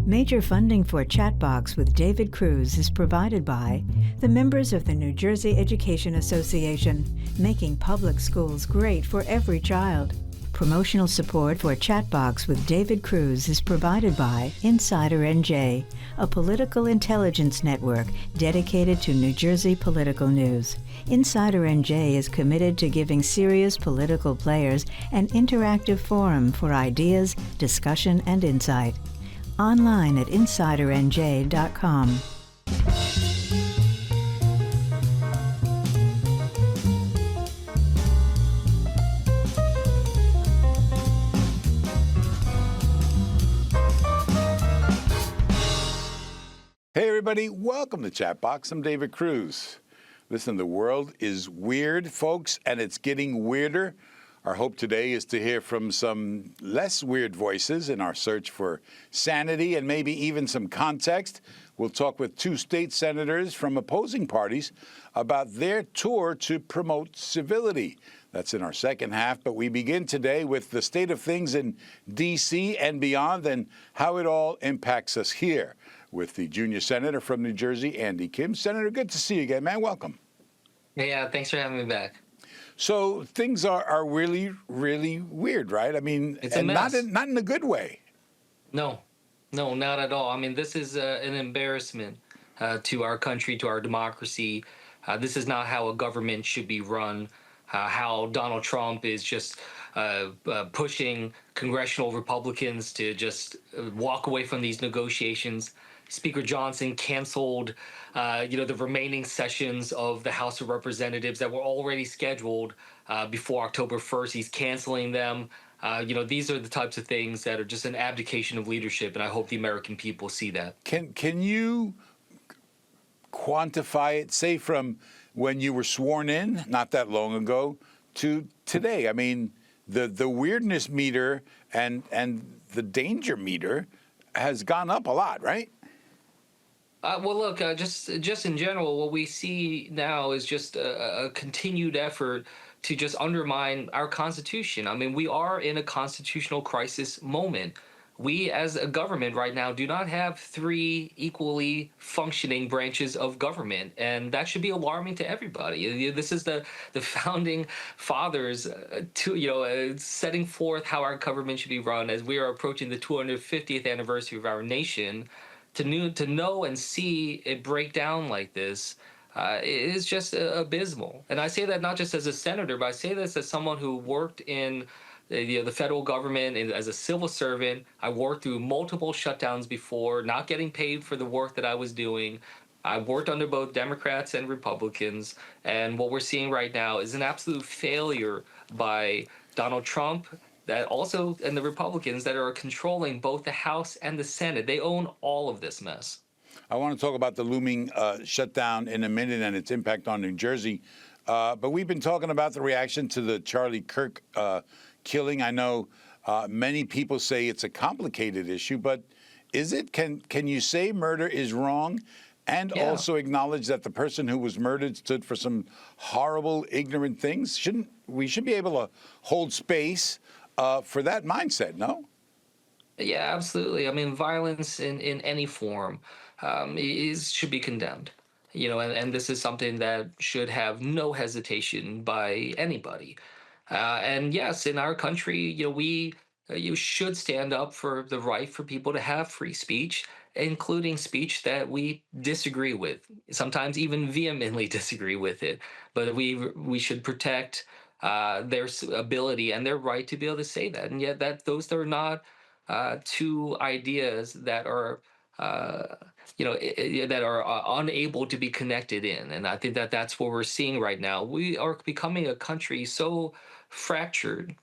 Major funding for Chatbox with David Cruz is provided by the members of the New Jersey Education Association, making public schools great for every child. Promotional support for Chatbox with David Cruz is provided by Insider NJ, a political intelligence network dedicated to New Jersey political news. Insider NJ is committed to giving serious political players an interactive forum for ideas, discussion, and insight. Online at insidernj.com. Hey everybody, welcome to Chatbox. I'm David Cruz. Listen, the world is weird, folks, and it's getting weirder. Our hope today is to hear from some less weird voices in our search for sanity and maybe even some context. We'll talk with two state senators from opposing parties about their tour to promote civility. That's in our second half, but we begin today with the state of things in D.C. and beyond and how it all impacts us here with the junior senator from New Jersey, Andy Kim. Senator, good to see you again, man. Welcome. Yeah, thanks for having me back. So things are really, really weird, right? I mean, It's a and mess. not in a good way. No, not at all. I mean, this is an embarrassment to our country, to our democracy. This is not how a government should be run. How Donald Trump is just pushing congressional Republicans to just walk away from these negotiations. Speaker Johnson canceled, the remaining sessions of the House of Representatives that were already scheduled before October 1st. He's canceling them. These are the types of things that are just an abdication of leadership, and I hope the American people see that. Can you quantify it, say from when you were sworn in, not that long ago, to today? I mean, the weirdness meter and the danger meter has gone up a lot, right? Well, look, just in general, what we see now is just a continued effort to just undermine our Constitution. I mean, we are in a constitutional crisis moment. We, as a government right now, do not have three equally functioning branches of government, and that should be alarming to everybody. This is the founding fathers setting forth how our government should be run as we are approaching the 250th anniversary of our nation. To know and see it break down like this is just abysmal. And I say that not just as a senator, but I say this as someone who worked in the federal government and as a civil servant. I worked through multiple shutdowns before, not getting paid for the work that I was doing. I worked under both Democrats and Republicans. And what we're seeing right now is an absolute failure by Donald Trump, that also, and the Republicans that are controlling both the House and the Senate. They own all of this mess. I want to talk about the looming shutdown in a minute and its impact on New Jersey. But we've been talking about the reaction to the Charlie Kirk killing. I know many people say it's a complicated issue, but is it? Can you say murder is wrong and also acknowledge that the person who was murdered stood for some horrible, ignorant things? We should be able to hold space for that mindset, no? Yeah, absolutely. I mean, violence in any form should be condemned. And this is something that should have no hesitation by anybody. And yes, in our country, you should stand up for the right for people to have free speech, including speech that we disagree with, sometimes even vehemently disagree with it. But we should protect their ability and their right to be able to say that. And yet those are not two ideas that are that are unable to be connected in. And I think that that's what we're seeing right now. We are becoming a country so fractured.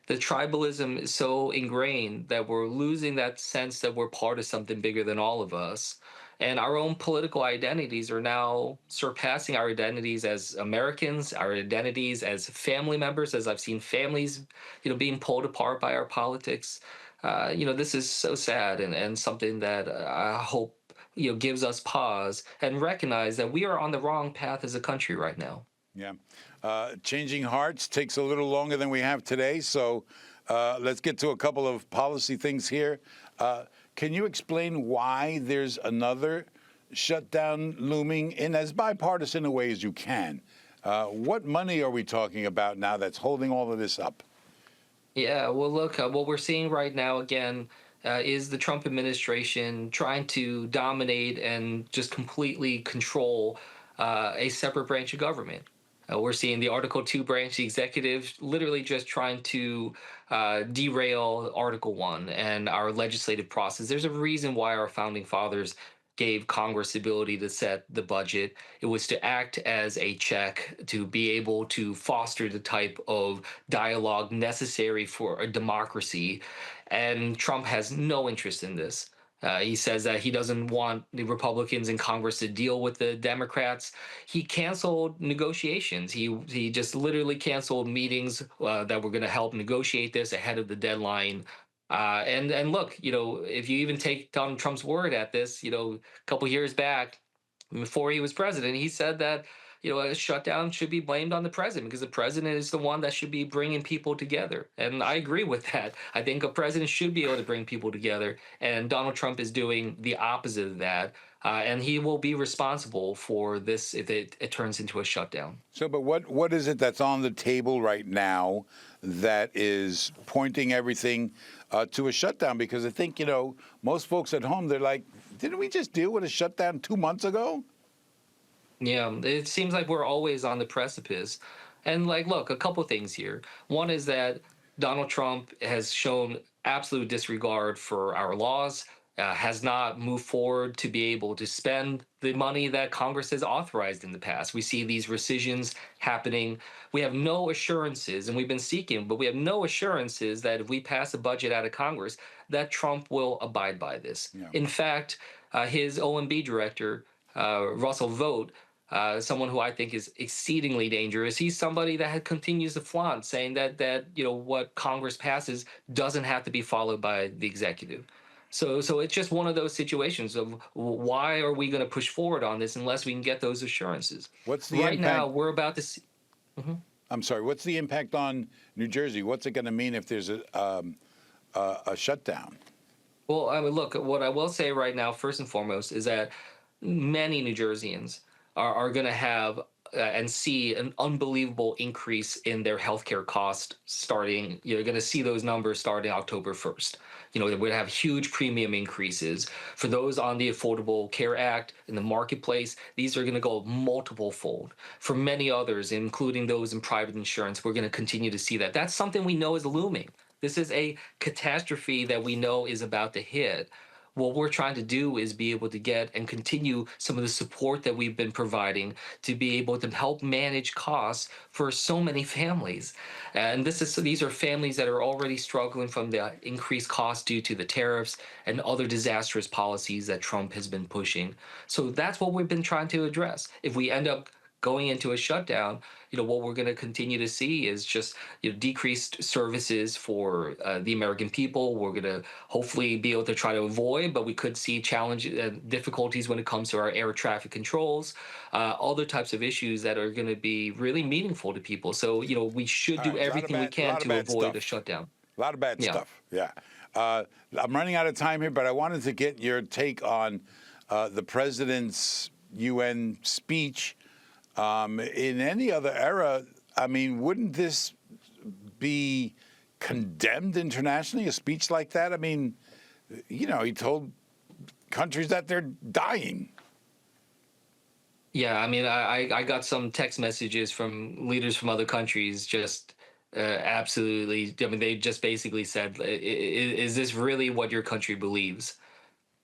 The tribalism is so ingrained that we're losing that sense that we're part of something bigger than all of us. And our own political identities are now surpassing our identities as Americans, our identities as family members, as I've seen families, being pulled apart by our politics. This is so sad and something that I hope, gives us pause and recognize that we are on the wrong path as a country right now. Yeah. Changing hearts takes a little longer than we have today. So let's get to a couple of policy things here. Can you explain why there's another shutdown looming in as bipartisan a way as you can? What money are we talking about now that's holding all of this up? Yeah, well, look, what we're seeing right now again is the Trump administration trying to dominate and just completely control a separate branch of government. We're seeing the Article 2 branch, the executive, literally just trying to derail Article 1 and our legislative process. There's a reason why our founding fathers gave Congress the ability to set the budget. It was to act as a check, to be able to foster the type of dialogue necessary for a democracy. And Trump has no interest in this. He says that he doesn't want the Republicans in Congress to deal with the Democrats. He canceled negotiations. He just literally canceled meetings that were going to help negotiate this ahead of the deadline. And look, if you even take Donald Trump's word at this, a couple years back, before he was president, he said that a shutdown should be blamed on the president because the president is the one that should be bringing people together. And I agree with that. I think a president should be able to bring people together, and Donald Trump is doing the opposite of that. And he will be responsible for this if it turns into a shutdown. So, but what is it that's on the table right now that is pointing everything to a shutdown? Because I think, most folks at home, they're like, didn't we just deal with a shutdown 2 months ago? Yeah, it seems like we're always on the precipice. And look, a couple things here. One is that Donald Trump has shown absolute disregard for our laws, has not moved forward to be able to spend the money that Congress has authorized in the past. We see these rescissions happening. We have no assurances, and we've been seeking, but we have no assurances that if we pass a budget out of Congress, that Trump will abide by this. Yeah. In fact, his OMB director, Russell Vought, someone who I think is exceedingly dangerous. He's somebody that continues to flaunt, saying that what Congress passes doesn't have to be followed by the executive. So it's just one of those situations of why are we going to push forward on this unless we can get those assurances? What's the right impact? Now we're about to see. Mm-hmm. I'm sorry. What's the impact on New Jersey? What's it going to mean if there's a shutdown? Well, I mean, look, what I will say right now, first and foremost, is that many New Jerseyans are going to have and see an unbelievable increase in their healthcare cost starting. You're going to see those numbers starting October 1st. We're going to have huge premium increases. For those on the Affordable Care Act in the marketplace, these are going to go multiple fold. For many others, including those in private insurance, we're going to continue to see that. That's something we know is looming. This is a catastrophe that we know is about to hit. What we're trying to do is be able to get and continue some of the support that we've been providing to be able to help manage costs for so many families. And these are families that are already struggling from the increased costs due to the tariffs and other disastrous policies that Trump has been pushing. So that's what we've been trying to address. If we end up going into a shutdown, what we're going to continue to see is just decreased services for the American people. We're going to hopefully be able to try to avoid, but we could see difficulties when it comes to our air traffic controls, other types of issues that are going to be really meaningful to people. So, we should do everything we can to avoid a shutdown. A lot of bad stuff. Yeah. I'm running out of time here, but I wanted to get your take on the president's UN speech. In any other era, I mean, wouldn't this be condemned internationally, a speech like that? I mean, he told countries that they're dying. Yeah, I mean, I got some text messages from leaders from other countries just absolutely, I mean, they just basically said, is this really what your country believes?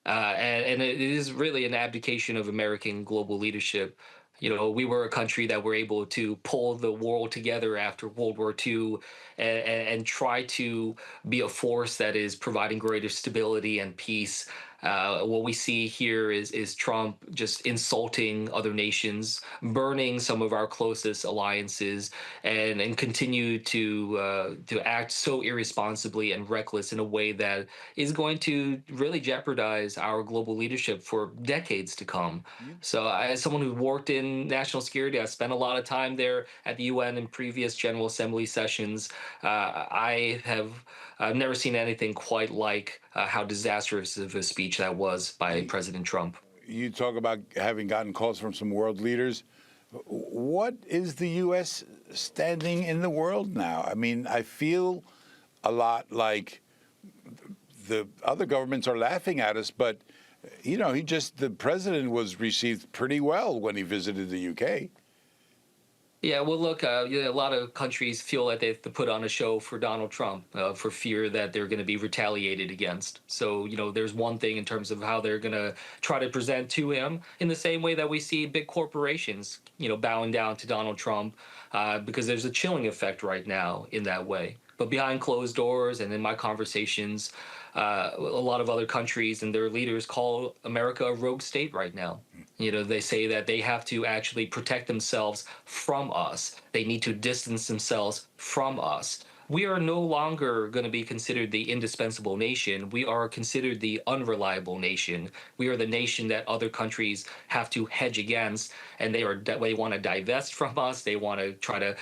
And it is really an abdication of American global leadership. We were a country that were able to pull the world together after World War II and try to be a force that is providing greater stability and peace. What we see here is Trump just insulting other nations, burning some of our closest alliances, and continue to act so irresponsibly and reckless in a way that is going to really jeopardize our global leadership for decades to come. Mm-hmm. So as someone who worked in national security, I spent a lot of time there at the UN in previous General Assembly sessions. I have I've never seen anything quite like how disastrous of a speech that was by President Trump. You talk about having gotten calls from some world leaders. What is the U.S. standing in the world now? I mean, I feel a lot like the other governments are laughing at us, but, you know, the president was received pretty well when he visited the U.K. Yeah, well, look, a lot of countries feel like they have to put on a show for Donald Trump for fear that they're going to be retaliated against. So, there's one thing in terms of how they're going to try to present to him in the same way that we see big corporations, bowing down to Donald Trump because there's a chilling effect right now in that way. But behind closed doors and in my conversations, a lot of other countries and their leaders call America a rogue state right now. They say that they have to actually protect themselves from us. They need to distance themselves from us. We are no longer going to be considered the indispensable nation. We are considered the unreliable nation. We are the nation that other countries have to hedge against, and they want to divest from us. They want to try to,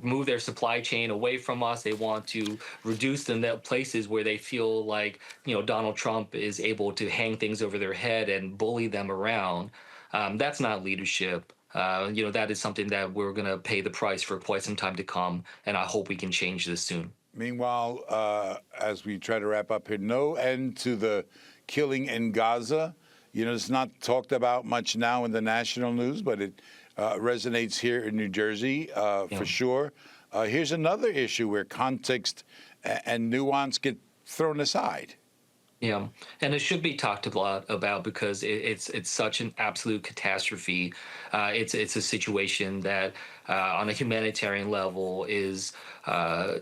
move their supply chain away from us. They want to reduce the places where they feel like, Donald Trump is able to hang things over their head and bully them around. That's not leadership. That is something that we're going to pay the price for quite some time to come, and I hope we can change this soon. Meanwhile, as we try to wrap up here, no end to the killing in Gaza. It's not talked about much now in the national news, but it resonates here in New Jersey for sure. Here's another issue where context and nuance get thrown aside. Yeah, and it should be talked a lot about because it's such an absolute catastrophe. It's a situation that on a humanitarian level is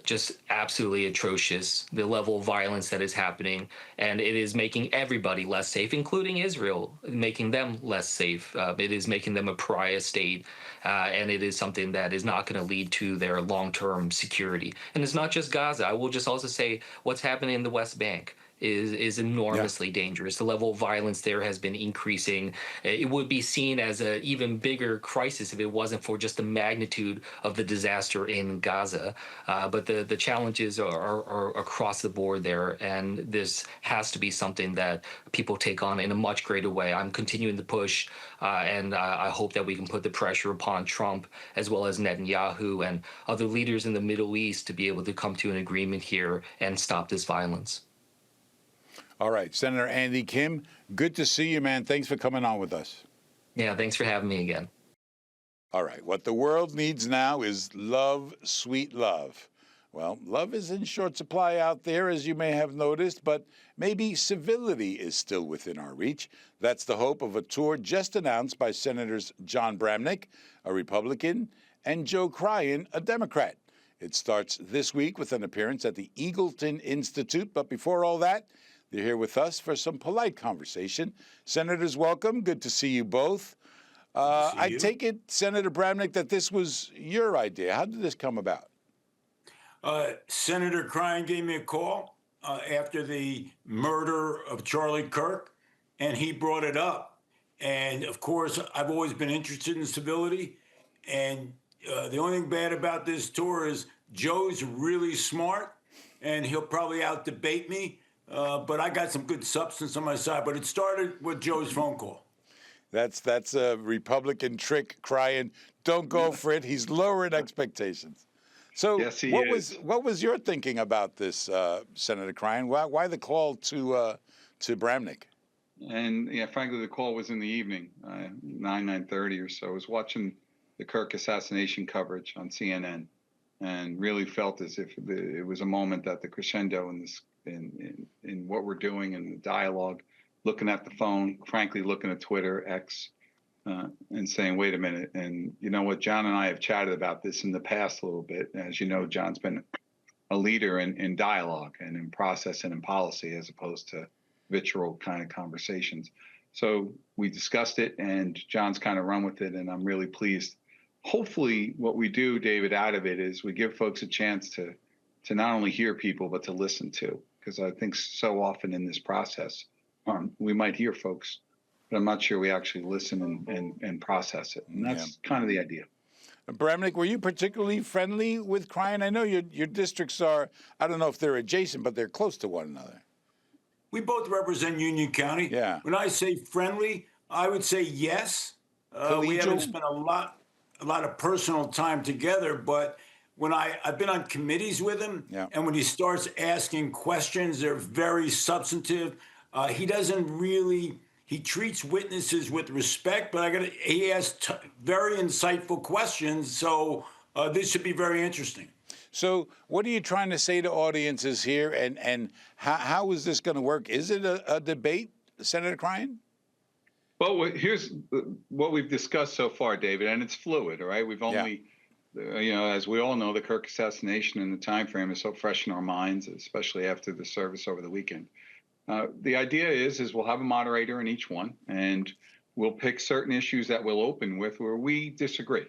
just absolutely atrocious. The level of violence that is happening, and it is making everybody less safe, including Israel, making them less safe. It is making them a pariah state, and it is something that is not going to lead to their long-term security. And it's not just Gaza. I will just also say what's happening in the West Bank is enormously dangerous. The level of violence there has been increasing. It would be seen as an even bigger crisis if it wasn't for just the magnitude of the disaster in Gaza. But the challenges are across the board there, and this has to be something that people take on in a much greater way. I'm continuing to push, and I hope that we can put the pressure upon Trump as well as Netanyahu and other leaders in the Middle East to be able to come to an agreement here and stop this violence. All right, Senator Andy Kim, good to see you, man. Thanks for coming on with us. Yeah, thanks for having me again. All right, what the world needs now is love, sweet love. Well, love is in short supply out there, as you may have noticed, but maybe civility is still within our reach. That's the hope of a tour just announced by Senators John Bramnick, a Republican, and Joe Cryan, a Democrat. It starts this week with an appearance at the Eagleton Institute, but before all that, they're here with us for some polite conversation. Senators, welcome. Good to see you both. I take it, Senator Bramnick, that this was your idea. How did this come about? Senator Cryan gave me a call after the murder of Charlie Kirk, and he brought it up. And, of course, I've always been interested in civility. And the only thing bad about this tour is Joe's really smart, and he'll probably out-debate me. But I got some good substance on my side. But it started with Joe's phone call. That's a Republican trick, Cryan. Don't go for it. He's lowering expectations. So yes, what was your thinking about this, Senator Cryan? Why the call to Bramnick? And yeah, frankly, the call was in the evening, 9:30 or so. I was watching the Kirk assassination coverage on CNN, and really felt as if it was a moment at the crescendo in this. In what we're doing and the dialogue, looking at the phone, frankly, looking at Twitter, X, and saying, wait a minute. And you know what, John and I have chatted about this in the past a little bit. As you know, John's been a leader in dialogue and in process and in policy as opposed to vitriol kind of conversations. So we discussed it, and John's kind of run with it, and I'm really pleased. Hopefully what we do, David, out of it is we give folks a chance to not only hear people, but to listen to. Because I think so often in this process, we might hear folks, but I'm not sure we actually listen and process it. And that's kind of the idea. Bramnick, were you particularly friendly with Cryan? I know your districts are, I don't know if they're adjacent, but they're close to one another. We both represent Union County. Yeah. When I say friendly, I would say yes. We Collegial? haven't spent a lot of personal time together, but when I've been on committees with him, Yeah. and when he starts asking questions, they're very substantive. He doesn't really. He treats witnesses with respect, but he asks very insightful questions. So this should be very interesting. So what are you trying to say to audiences here, and how is this going to work? Is it a debate, Senator Cryan? Well, here's what we've discussed so far, David, and it's fluid, all right? We've only, as we all know, the Kirk assassination and the time frame is so fresh in our minds, especially after the service over the weekend. The idea is we'll have a moderator in each one, and we'll pick certain issues that we'll open with where we disagree.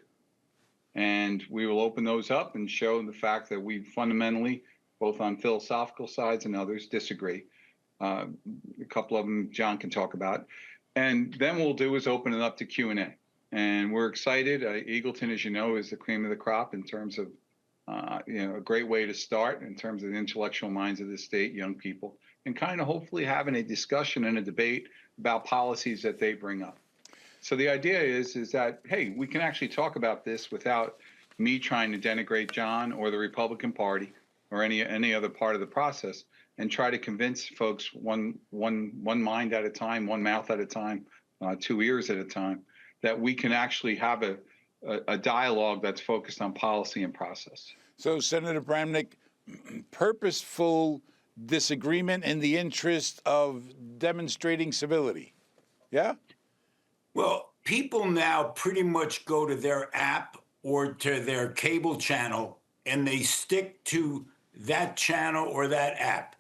And we will open those up and show the fact that we fundamentally, both on philosophical sides and others, disagree. A couple of them John can talk about. And then what we'll do is open it up to Q&A. And we're excited. Eagleton, as you know, is the cream of the crop in terms of, a great way to start in terms of the intellectual minds of the state, young people, and kind of hopefully having a discussion and a debate about policies that they bring up. So the idea is that, hey, we can actually talk about this without me trying to denigrate John or the Republican Party or any other part of the process, and try to convince folks one mind at a time, one mouth at a time, 2 ears at a time, that we can actually have a dialogue that's focused on policy and process. So, Senator Bramnick, purposeful disagreement in the interest of demonstrating civility. Yeah? Well, people now pretty much go to their app or to their cable channel, and they stick to that channel or that app,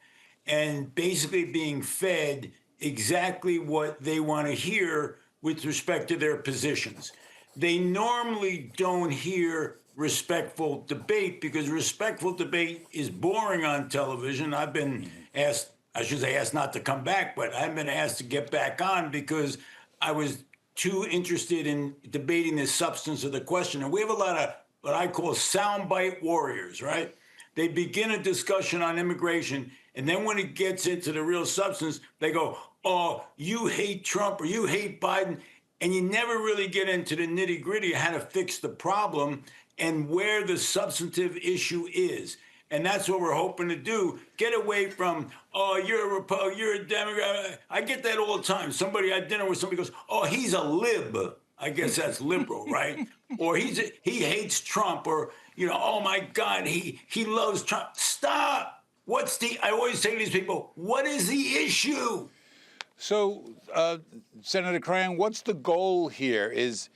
and basically being fed exactly what they want to hear with respect to their positions. They normally don't hear respectful debate because respectful debate is boring on television. I've been asked, I should say asked not to come back, but I've been asked to get back on because I was too interested in debating the substance of the question. And we have a lot of what I call soundbite warriors, right? They begin a discussion on immigration, and then when it gets into the real substance, they go, oh, you hate Trump or you hate Biden. And you never really get into the nitty gritty of how to fix the problem and where the substantive issue is. And that's what we're hoping to do. Get away from, oh, you're a Republican, you're a Democrat. I get that all the time. Somebody at dinner with somebody goes, oh, he's a lib. I guess that's liberal, right? Or he hates Trump, or, oh my God, he loves Trump. Stop. I always say to these people, what is the issue? So, Senator Cryan, what's the goal here? It's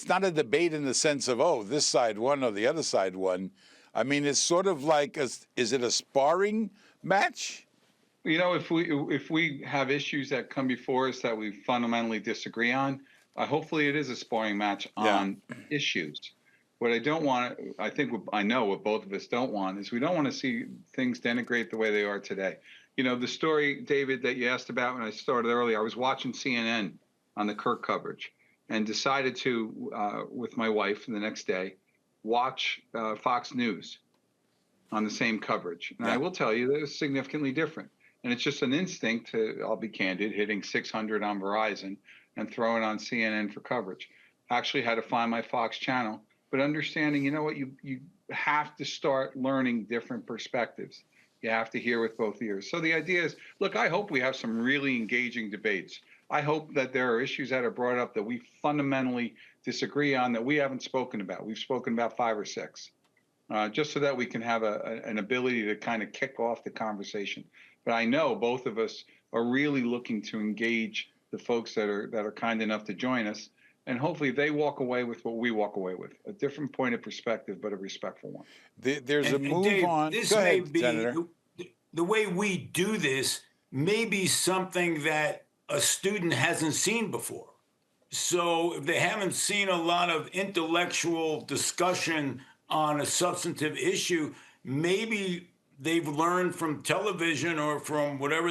not a debate in the sense of, oh, this side won or the other side won. I mean, it's sort of like, is it a sparring match? If we have issues that come before us that we fundamentally disagree on, hopefully it is a sparring match on issues. What I don't want, I know what both of us don't want, is we don't want to see things denigrate the way they are today. The story, David, that you asked about when I started earlier, I was watching CNN on the Kirk coverage and decided to, with my wife the next day, watch Fox News on the same coverage. And I will tell you that it's significantly different. And it's just an instinct to, I'll be candid, hitting 600 on Verizon and throwing on CNN for coverage. Actually had to find my Fox channel, but understanding, you have to start learning different perspectives. You have to hear with both ears. So the idea is, look, I hope we have some really engaging debates. I hope that there are issues that are brought up that we fundamentally disagree on that we haven't spoken about. We've spoken about 5 or 6, just so that we can have an ability to kind of kick off the conversation. But I know both of us are really looking to engage the folks that are kind enough to join us. And hopefully they walk away with what we walk away with, a different point of perspective, but a respectful one. There's a move Dave, on. This Go may ahead, be, Senator. the way we do this may be something that a student hasn't seen before. So if they haven't seen a lot of intellectual discussion on a substantive issue, maybe they've learned from television or from whatever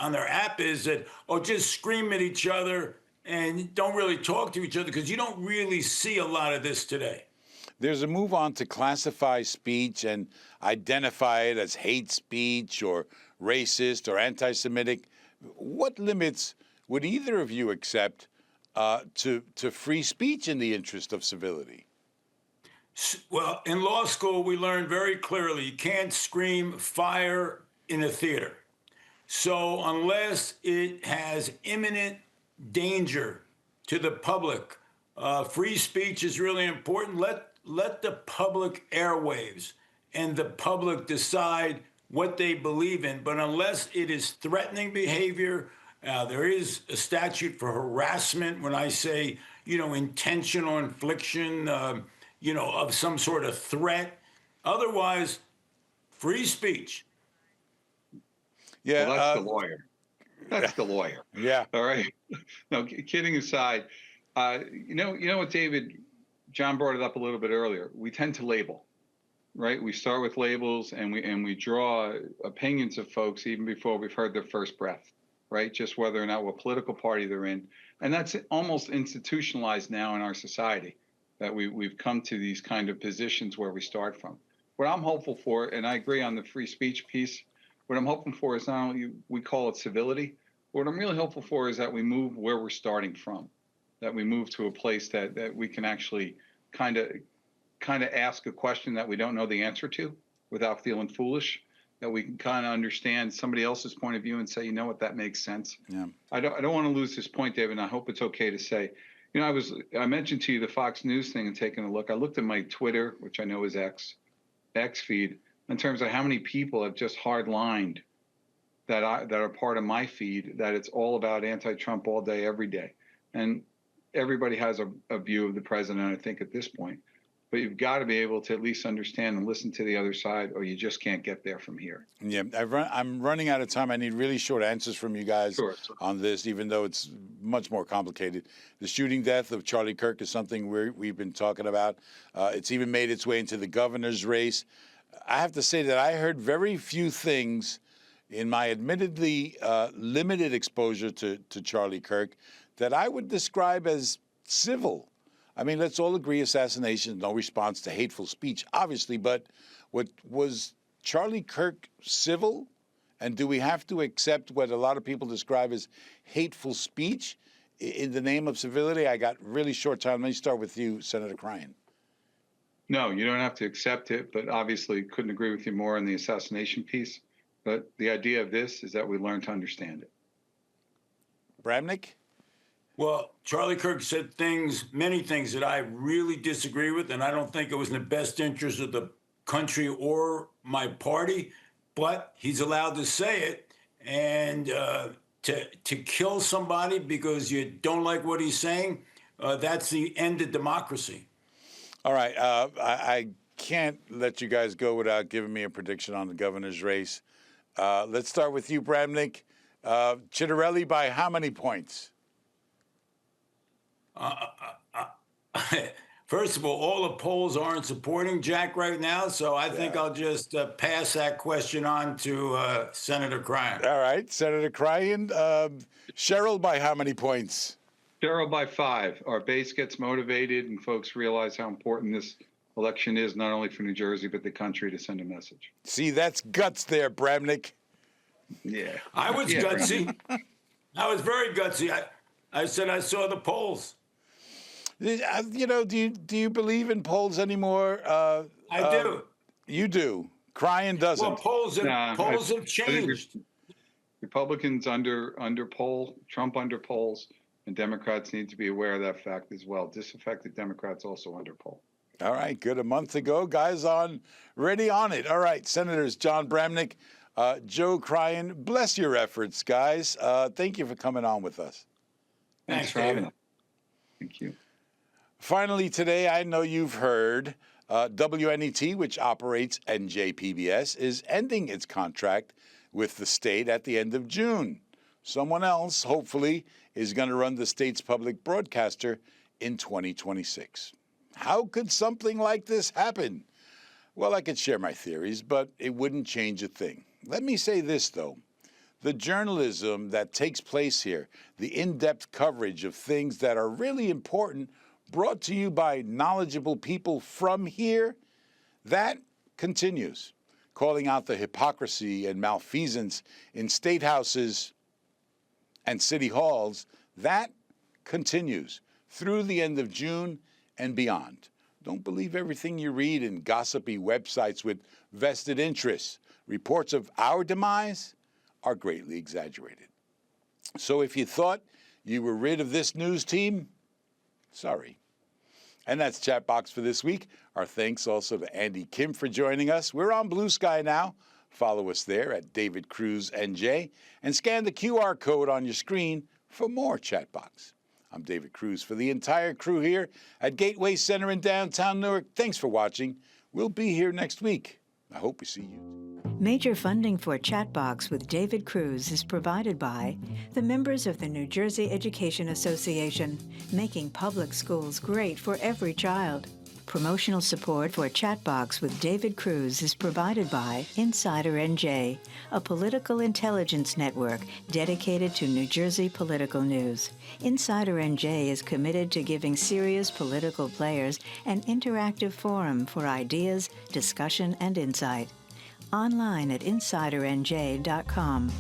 on their app is that, just scream at each other and don't really talk to each other because you don't really see a lot of this today. There's a move on to classify speech and identify it as hate speech or racist or anti-Semitic. What limits would either of you accept to free speech in the interest of civility? Well, in law school, we learned very clearly you can't scream fire in a theater. So unless it has imminent danger to the public, free speech is really important. Let the public airwaves and the public decide what they believe in. But unless it is threatening behavior, there is a statute for harassment when I say, intentional infliction, of some sort of threat. Otherwise, free speech. Yeah, Well, that's the lawyer. That's the lawyer. Yeah. All right. No, kidding aside, you know what, David? John brought it up a little bit earlier. We tend to label, right? We start with labels and we draw opinions of folks even before we've heard their first breath, right? Just whether or not what political party they're in, and that's almost institutionalized now in our society. That we've come to these kind of positions where we start from. What I'm hopeful for, and I agree on the free speech piece, what I'm hoping for is not only we call it civility, what I'm really hopeful for is that we move where we're starting from, that we move to a place that we can actually kind of ask a question that we don't know the answer to without feeling foolish, that we can kind of understand somebody else's point of view and say, you know what, that makes sense. Yeah. I don't want to lose this point, David, and I hope it's okay to say, I mentioned to you the Fox News thing and taking a look. I looked at my Twitter, which I know is X feed, in terms of how many people have just hardlined that are part of my feed, that it's all about anti-Trump all day, every day. And everybody has a view of the president, I think, at this point. But you've got to be able to at least understand and listen to the other side, or you just can't get there from here. Yeah, I'm running out of time. I need really short answers from you guys on this, even though it's much more complicated. The shooting death of Charlie Kirk is something we've been talking about. It's even made its way into the governor's race. I have to say that I heard very few things in my admittedly limited exposure to Charlie Kirk that I would describe as civil. I mean, let's all agree assassination is no response to hateful speech, obviously, but was Charlie Kirk civil? And do we have to accept what a lot of people describe as hateful speech in the name of civility? I got really short time. Let me start with you, Senator Cryan. No, you don't have to accept it, but obviously couldn't agree with you more on the assassination piece. But the idea of this is that we learn to understand it. Bramnick? Well, Charlie Kirk said many things that I really disagree with, and I don't think it was in the best interest of the country or my party, but he's allowed to say it. And to kill somebody because you don't like what he's saying, that's the end of democracy. All right. I can't let you guys go without giving me a prediction on the governor's race. Let's start with you, Bramnick. Chitterelli by how many points? First of all the polls aren't supporting Jack right now, so I think I'll just pass that question on to Senator Cryan. All right, Senator Cryan. Cheryl by how many points? Cheryl by 5. Our base gets motivated, and folks realize how important this election is, not only for New Jersey, but the country, to send a message. See, that's guts there, Bramnick. Yeah. I was gutsy. I was very gutsy. I said I saw the polls. You know, do you believe in polls anymore? I do. You do. Cryan doesn't. Well, polls have changed. Republicans under poll, Trump under polls, and Democrats need to be aware of that fact as well. Disaffected Democrats also under poll. All right, good. A month ago, guys, ready on it. All right, Senators John Bramnick, Joe Cryan, bless your efforts, guys. Thank you for coming on with us. Thanks for having us. Thank you. Finally, today, I know you've heard WNET, which operates NJPBS, is ending its contract with the state at the end of June. Someone else, hopefully, is going to run the state's public broadcaster in 2026. How could something like this happen? Well, I could share my theories, but it wouldn't change a thing. Let me say this, though. the journalism that takes place here, the in-depth coverage of things that are really important, brought to you by knowledgeable people from here, that continues. Calling out the hypocrisy and malfeasance in state houses and city halls, that continues through the end of June and beyond. Don't believe everything you read in gossipy websites with vested interests. Reports of our demise are greatly exaggerated. So if you thought you were rid of this news team, sorry. And that's Chatbox for this week. Our thanks also to Andy Kim for joining us. We're on Blue Sky now. Follow us there at David Cruz NJ and scan the QR code on your screen for more Chatbox. I'm David Cruz for the entire crew here at Gateway Center in downtown Newark. Thanks for watching. We'll be here next week. I hope we see you. Major funding for Chatbox with David Cruz is provided by the members of the New Jersey Education Association, making public schools great for every child. Promotional support for Chatbox with David Cruz is provided by Insider NJ, a political intelligence network dedicated to New Jersey political news. Insider NJ is committed to giving serious political players an interactive forum for ideas, discussion, and insight. Online at insidernj.com.